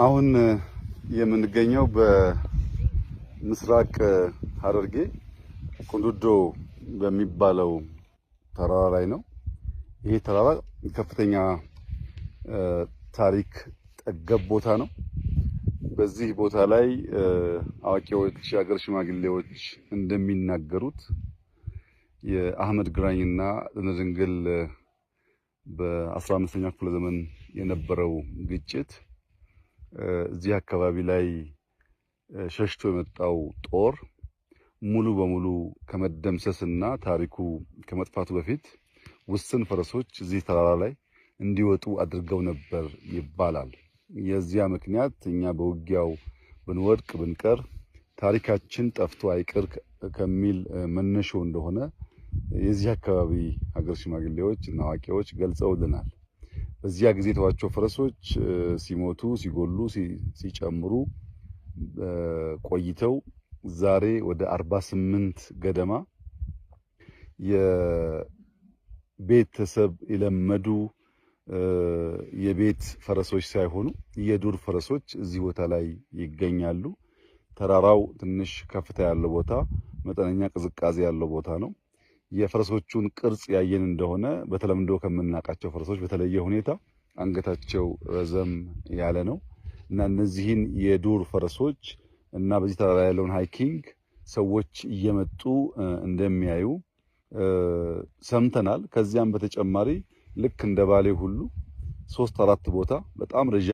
አሁን የምንገኘው በምስራቅ ሐረርጌ ቁንዱዶ በሚባለው ተራራ ላይ ነው። ይሄ ተራራ ከፍተኛ ታሪክ ጠገብ ቦታ ነው። በዚህ ቦታ ላይ አዋቂዎች፣ የሀገር ሽማግሌዎች እንደሚናገሩት የአህመድ ግራኝና ድንግል በ15ኛው ክፍለ ዘመን የነበረው ግጭት እዚህ አካባቢ ላይ ሸሽቶ የመጣው ጦር ሙሉ በሙሉ ከመደምሰስና ታሪኩ ከመጥፋቱ በፊት ውስን ፈረሶች እዚህ ተራራ ላይ እንዲወጡ አድርገው ነበር ይባላል። የዚያ ምክንያት እኛ በውጊያው ብንወድቅ ብንቀር ታሪካችን ጠፍቶ አይቀር ከሚል መነሾ እንደሆነ የዚህ አካባቢ ሀገር ሽማግሌዎች እና አዋቂዎች ገልጸውልናል። በዚያ ጊዜ የተዋቸው ፈረሶች ሲሞቱ፣ ሲጎሉ፣ ሲጨምሩ ቆይተው ዛሬ ወደ 48 ገደማ የቤተሰብ የለመዱ የቤት ፈረሶች ሳይሆኑ የዱር ፈረሶች እዚህ ቦታ ላይ ይገኛሉ። ተራራው ትንሽ ከፍታ ያለው ቦታ፣ መጠነኛ ቅዝቃዜ ያለው ቦታ ነው። የፈረሶቹን ቅርጽ ያየን እንደሆነ በተለምዶ ከምናውቃቸው ፈረሶች በተለየ ሁኔታ አንገታቸው ረዘም ያለ ነው እና እነዚህን የዱር ፈረሶች እና በዚህ ተራራ ያለውን ሃይኪንግ ሰዎች እየመጡ እንደሚያዩ ሰምተናል። ከዚያም በተጨማሪ ልክ እንደ ባሌ ሁሉ 3-4 ቦታ በጣም